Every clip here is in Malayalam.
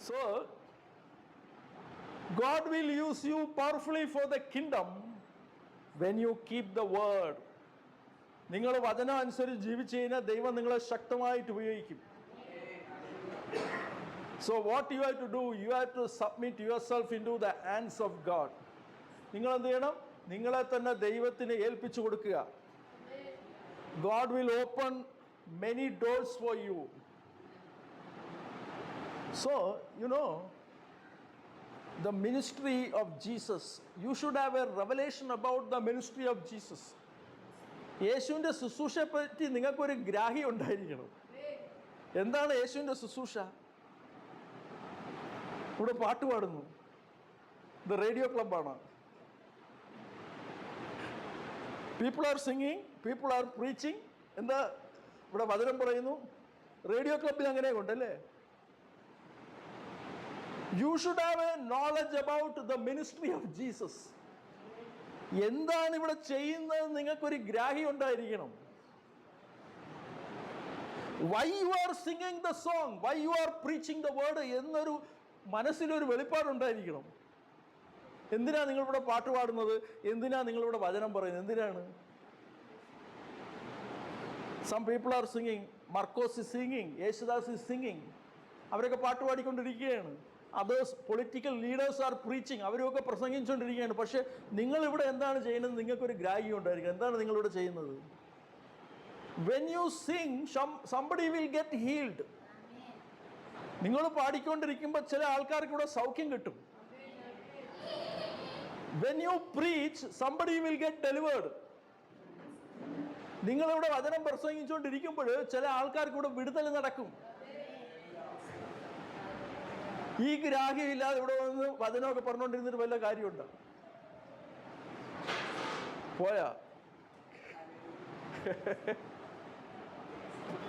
So, God will use you powerfully for the kingdom when you keep the word. നിങ്ങൾ വചനം അനുസരിച്ച് ജീവിച്ചു കഴിഞ്ഞാൽ ദൈവം നിങ്ങളെ ശക്തമായിട്ട് ഉപയോഗിക്കും. So what you have to do, you have to submit yourself into the hands of God. നിങ്ങൾ എന്ത് ചെയ്യണം? നിങ്ങളെ തന്നെ ദൈവത്തിന് ഏൽപ്പിച്ചു കൊടുക്കുക. God will open many doors for you. So, the ministry of Jesus, you should have a revelation about the ministry of Jesus. യേശുവിൻ്റെ ശുശ്രൂഷയെ പറ്റി നിങ്ങൾക്കൊരു ഗ്രാഹ്യം ഉണ്ടായിരിക്കണം. എന്താണ് യേശുവിൻ്റെ ശുശ്രൂഷ? ഇവിടെ പാട്ട് പാടുന്നു, ഇത് റേഡിയോ ക്ലബ്ബാണ്. People are singing, people are preaching. എന്താ ഇവിടെ വചനം പറയുന്നു? റേഡിയോ ക്ലബ്ബിൽ അങ്ങനെ ഉണ്ടല്ലേ? You should have a knowledge about the ministry of Jesus. എന്താണ് ഇവിടെ ചെയ്യുന്നത് നിങ്ങൾക്കൊരു ഗ്രാഹ്യം ഉണ്ടായിരിക്കണം. Why you are singing the song, why you are preaching the word എന്നൊരു മനസ്സിലൊരു വെളിപ്പാടുണ്ടായിരിക്കണം. എന്തിനാ നിങ്ങളിവിടെ പാട്ട് പാടുന്നത്? എന്തിനാ നിങ്ങളിവിടെ വചനം പറയുന്നത്? എന്തിനാണ്? Some people are singing, Marcos is singing, Yesudas is singing. അവരൊക്കെ പാട്ട് പാടിക്കൊണ്ടിരിക്കുകയാണ്. Others political leaders are preaching, അവരൊക്കെ പ്രസംഗിച്ചുകൊണ്ടിരിക്കുകയാണ്. പക്ഷേ നിങ്ങളിവിടെ എന്താണ് ചെയ്യുന്നത്? നിങ്ങൾക്കൊരു ഗ്രാഹ്യം ഉണ്ടായിരിക്കും. എന്താണ് നിങ്ങളിവിടെ ചെയ്യുന്നത്? When you Singh, somebody will get healed. നിങ്ങൾ പാടിക്കൊണ്ടിരിക്കുമ്പോൾ ചില ആൾക്കാർക്ക് ഇവിടെ സൗഖ്യം കിട്ടും. When you preach, somebody will get delivered. നിങ്ങളിവിടെ വചനം പ്രസംഗിച്ചുകൊണ്ടിരിക്കുമ്പോൾ ചില ആൾക്കാർക്ക് ഇവിടെ വിടുതൽ നടക്കും. ഈ ഗ്രാഹ്യമില്ലാതെ ഇവിടെ വന്ന് വചനമൊക്കെ പറഞ്ഞുകൊണ്ടിരുന്നിട്ട് വല്ല കാര്യമുണ്ടോ? പോയാ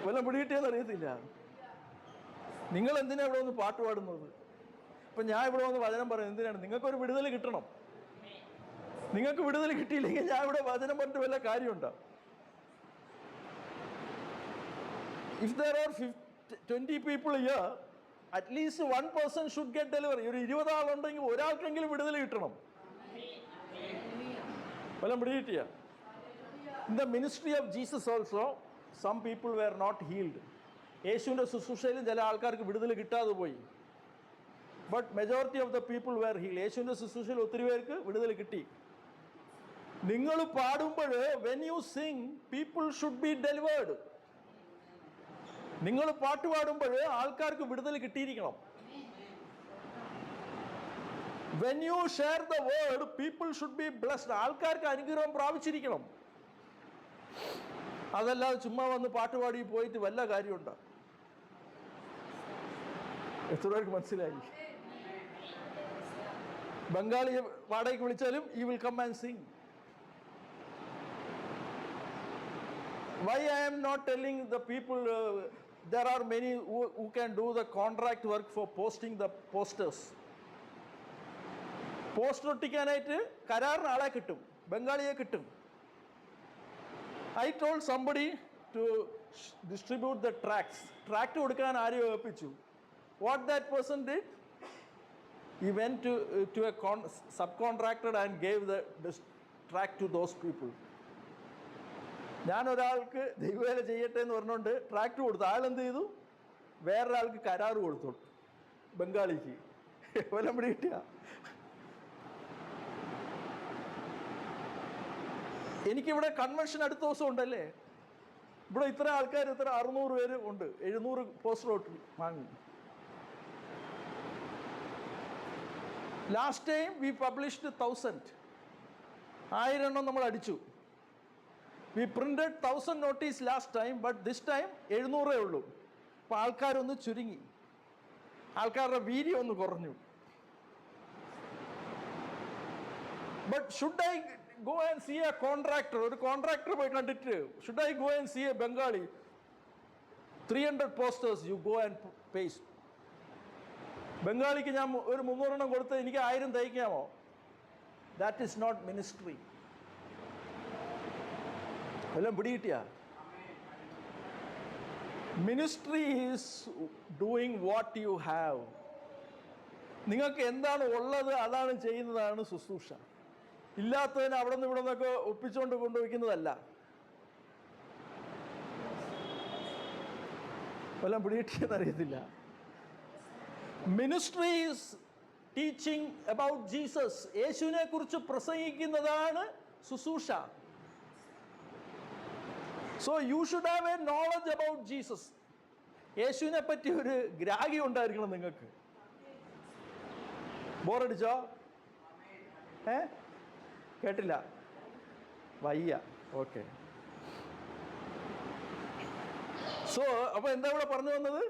വല്ല പിടികിട്ടിയെന്ന് അറിയത്തില്ല. നിങ്ങൾ എന്തിനാ ഇവിടെ വന്ന് പാട്ട് പാടുന്നത്? ഇപ്പം ഞാൻ ഇവിടെ വന്ന് വചനം പറയുന്നത് എന്തിനാണ്? നിങ്ങൾക്കൊരു വിടുതൽ കിട്ടണം. നിങ്ങൾക്ക് വിടുതൽ കിട്ടിയില്ലെങ്കിൽ ഞാൻ ഇവിടെ വചനം പറഞ്ഞിട്ട് വല്ല കാര്യമുണ്ടോ? If there are 20 people here, at least one person should get delivery. ഒരു 20 ആളുണ്ടെങ്കിൽ ഒരാൾക്കെങ്കിലും വിടുതൽ കിട്ടണം. വല്ലതും പിടികിട്ടിയ? In the ministry of Jesus also, some people were not healed. യേശുവിൻ്റെ ശുശ്രൂഷയിലും ചില ആൾക്കാർക്ക് വിടുതൽ കിട്ടാതെ പോയി. But majority of the people were healed. യേശുവിൻ്റെ ശുശ്രൂഷയിൽ ഒത്തിരി പേർക്ക് വിടുതൽ കിട്ടി. നിങ്ങൾ പാടുമ്പോൾ, when you sing, people should be delivered. നിങ്ങൾ പാട്ട് പാടുമ്പോൾ ആൾക്കാർക്ക് വിടുതൽ കിട്ടിയിരിക്കണം. When you share the word, people should be blessed. ആൾക്കാർക്ക് അനുഗ്രഹം പ്രാപിച്ചിരിക്കണം. അതല്ലാതെ ചുമ്മാ വന്ന് പാട്ടുപാടി പോയിട്ട് വല്ല കാര്യമുണ്ടോ? എത്ര പേർക്ക് മനസ്സിലായി? ബംഗാളി വാടകയ്ക്ക് വിളിച്ചാലും you will come and sing. Why I am not telling the people, there are many who can do the contract work for posting the posters. Poster ഒട്ടിക്കാനായിട്ട് കരാറിന് ആളെ കിട്ടും, ബംഗാളിയെ കിട്ടും. I told somebody to distribute the tracts. Tract കൊടുക്കാൻ ആരെയോ ഏൽപ്പിച്ചു. What that person did? He went to a subcontractor and gave the tract to those people. ഞാൻ ഒരാൾക്ക് ദൈവവേല ചെയ്യട്ടെ എന്ന് പറഞ്ഞുകൊണ്ട് ട്രാക്ട് കൊടുത്തു. ആളെന്ത് ചെയ്തു? വേറൊരാൾക്ക് കരാറ് കൊടുത്തു, ബംഗാളിക്ക്. വല്ലം പിടി കിട്ടിയ? എനിക്കിവിടെ കൺവെൻഷൻ അടുത്ത ദിവസം ഉണ്ടല്ലേ, ഇവിടെ ഇത്ര ആൾക്കാർ, ഇത്ര 600 പേര് ഉണ്ട്, 700 പോസ്റ്റർ വാങ്ങി. ലാസ്റ്റ് ടൈം വി പബ്ലിഷ്ഡ് 1000 എണ്ണം നമ്മൾ അടിച്ചു. We printed 1000 notice last time, but this time 700 ഉള്ളൂ. അപ്പോൾ ആൾക്കാരൊന്ന് ചുരുങ്ങി, ആൾക്കാരുടെ വീര്യം ഒന്ന് കുറഞ്ഞു. But should I go and see a contractor? ഒരു കോൺട്രാക്ടർ പോയി കണ്ടിട്ട്, should I go and see a Bengali? 300 posters you go and paste. ബംഗാളിക്ക് ഞാൻ ഒരു 300 എണ്ണം കൊടുത്ത് എനിക്ക് 1000 തയ്ക്കാമോ? That is not ministry. എല്ലാം പിടികിട്ടിയ? Ministry is doing what you have. നിങ്ങൾക്ക് എന്താണ് ഉള്ളത് അതാണ് ചെയ്യുന്നതാണ് ശുശ്രൂഷ. ഇല്ലാത്തതിന് അവിടെ നിന്ന് ഇവിടെ നിന്നൊക്കെ ഒപ്പിച്ചുകൊണ്ട് കൊണ്ടുവയ്ക്കുന്നതല്ല. വല്ലതും പിടികിട്ടിയെന്നറിയത്തില്ല. Ministry is teaching about Jesus. യേശുവിനെ കുറിച്ച് പ്രസംഗിക്കുന്നതാണ് ശുശ്രൂഷ. So you should have a knowledge about Jesus. യേശുവിനെ പറ്റി ഒരു ഗ്രാഹ്യം ഉണ്ടായിരിക്കണം നിങ്ങൾക്ക്. ബോറടിച്ചോ? കേട്ടില്ല? വയ്യ. ഓക്കെ. സോ അപ്പൊ എന്താ ഇവിടെ പറഞ്ഞു വന്നത്?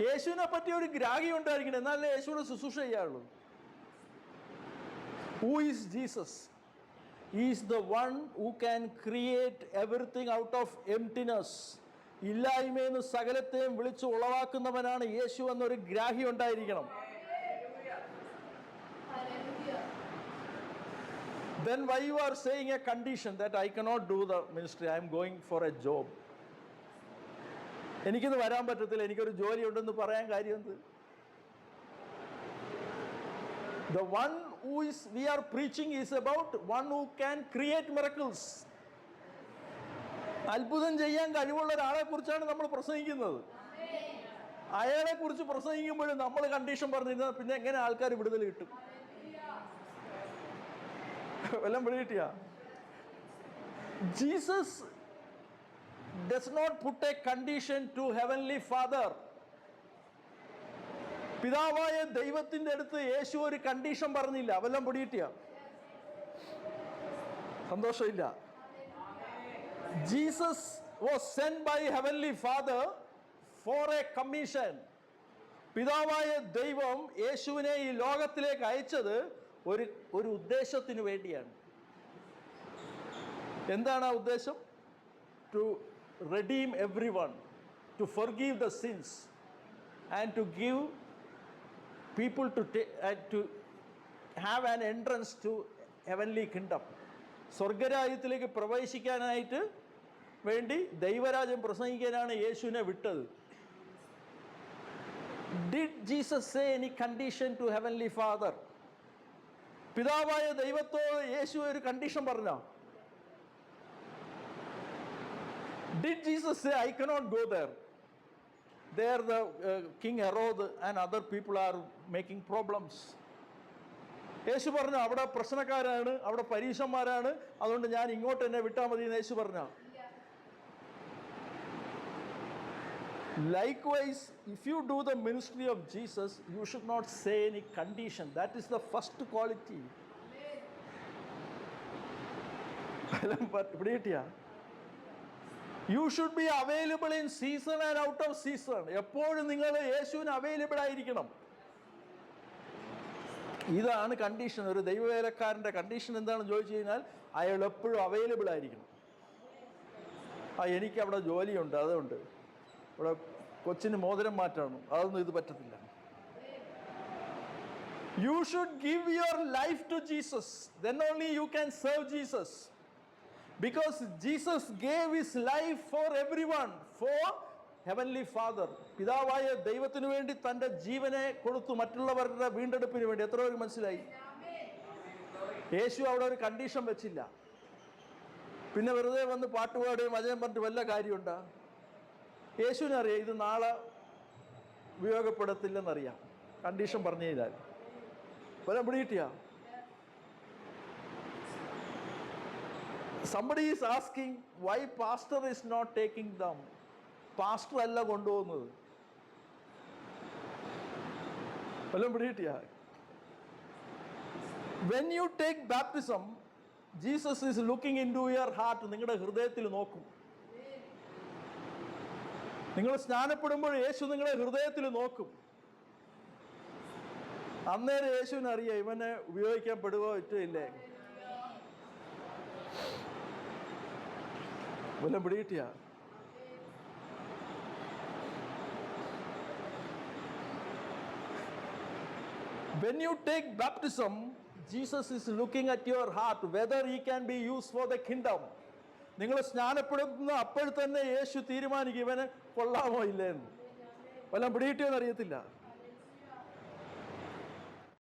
യേശുവിനെ പറ്റി ഒരു ഗ്രാഹ്യം ഉണ്ടായിരിക്കണം, എന്നാലേ യേശുവിനെ ശുശ്രൂഷ ചെയ്യാറുള്ളൂ. Who is Jesus? He is the one who can create everything out of emptiness. ഇല്ലായ്മയെന്ന് സകലത്തെയും വിളിച്ച് ഉളവാക്കുന്നവനാണ് യേശു എന്നൊരു ഗ്രാഹ്യം ഉണ്ടായിരിക്കണം. Then why you are saying a condition that I cannot do the ministry, I am going for a job? എനിക്കിന്ന് വരാൻ പറ്റത്തില്ല, എനിക്കൊരു ജോലി ഉണ്ടെന്ന് പറയാൻ കാര്യം എന്ത്? The one who is we are preaching is about one who can create miracles. അത്ഭുതം ചെയ്യാൻ കഴിവുള്ള ഒരാളെ കുറിച്ചാണ് നമ്മൾ പ്രസംഗിക്കുന്നത്. അയാളെ കുറിച്ച് പ്രസംഗിക്കുമ്പോഴും നമ്മൾ കണ്ടീഷൻ പറഞ്ഞിരുന്നാൽ പിന്നെ എങ്ങനെ ആൾക്കാർ വിടുതൽ കിട്ടും? എല്ലാം പിടികിട്ടിയ? Jesus does not put a condition to heavenly Father. പിതാവായ ദൈവത്തിന്റെ അടുത്ത് യേശു ഒരു കണ്ടീഷൻ പറഞ്ഞില്ല. അവെല്ലാം പിടികിട്ടിയ? സന്തോഷമില്ല. Jesus was sent by heavenly father for a commission. പിതാവായ ദൈവം യേശുവിനെ ഈ ലോകത്തിലേക്ക് അയച്ചത് ഒരു ഉദ്ദേശത്തിന് വേണ്ടിയാണ്. എന്താണ് ആ ഉദ്ദേശം? To redeem everyone, to forgive the sins and to give people to have an entrance to heavenly kingdom. സ്വർഗരാജ്യത്തിലേക്ക് പ്രവേശിക്കാനായിട്ട് വേണ്ടി ദൈവരാജ്യം പ്രസംഗിക്കാനാണ് യേശുവിനെ വിട്ടത്. Did Jesus say any condition to heavenly Father? പിതാവായ ദൈവത്തോട് യേശു ഒരു കണ്ടീഷൻ പറഞ്ഞോ? Did Jesus say, I cannot go there? There the King Herod and other people are making problems. യേശു പറഞ്ഞു അവിടെ പ്രശ്നക്കാരാണ്, അവിടെ പരീക്ഷന്മാരാണ്, അതുകൊണ്ട് ഞാൻ ഇങ്ങോട്ട് എന്നെ വിട്ടാൽ മതി എന്ന് യേശു പറഞ്ഞു. Likewise, if you do the ministry of Jesus, you should not say any condition. That is the first quality. You should be available in season and out of season. എപ്പോഴും നിങ്ങൾ യേശുവിന് അവൈലബിൾ ആയിരിക്കണം. ഇതാണ് കണ്ടീഷൻ. ഒരു ദൈവവേലക്കാരൻ്റെ കണ്ടീഷൻ എന്താണെന്ന് ചോദിച്ചു കഴിഞ്ഞാൽ അയാൾ എപ്പോഴും അവൈലബിൾ ആയിരിക്കണം. എനിക്ക് അവിടെ ജോലിയുണ്ട്, അതുകൊണ്ട് ഇവിടെ കൊച്ചിന് മോതിരം മാറ്റണം, അതൊന്നും ഇത് പറ്റത്തില്ല. You should give your life to Jesus. Then only you can serve Jesus. Because Jesus gave his life for everyone, for heavenly Father. പിതാവായ ദൈവത്തിനു വേണ്ടി തൻ്റെ ജീവനെ കൊടുത്തു, മറ്റുള്ളവരുടെ വീണ്ടെടുപ്പിന് വേണ്ടി. എത്ര പേർക്ക് മനസ്സിലായി? യേശു അവിടെ ഒരു കണ്ടീഷൻ വെച്ചില്ല. പിന്നെ വെറുതെ വന്ന് പാട്ടുപാടുകയും അജയം പറഞ്ഞിട്ട് വല്ല കാര്യമുണ്ടോ? യേശുവിനറിയാം ഇത് നാളെ ഉപയോഗപ്പെടത്തില്ലെന്നറിയാം, കണ്ടീഷൻ പറഞ്ഞു കഴിഞ്ഞാൽ. വല്ല പിടികിട്ടിയാ? Somebody is asking why pastor is not taking them. Pastor അല്ല കൊണ്ടുപോകുന്നത്. വല്ലതും പിടികിട്ടിയാ? When you take baptism, Jesus is looking into your heart. നിങ്ങളുടെ ഹൃദയത്തിൽ നോക്കും. നിങ്ങൾ സ്നാനപ്പെടുമ്പോൾ യേശു നിങ്ങളുടെ ഹൃദയത്തിൽ നോക്കും. അന്നേരം യേശുവിനറിയാം ഇവനെ ഉപയോഗിക്കപ്പെടുകയോ ഇല്ലേ. വല്ലതും പിടികിട്ടിയാ? When you take baptism, Jesus is looking at your heart, whether he can be used for the kingdom. നിങ്ങൾ സ്നാനപ്പെടുന്ന അപ്പോൾ തന്നെ യേശു തീരുമാനിക്കും ഇവന് കൊള്ളാമോ ഇല്ലേന്ന്. വല്ലതും പിടികിട്ടിയോന്ന് അറിയത്തില്ല.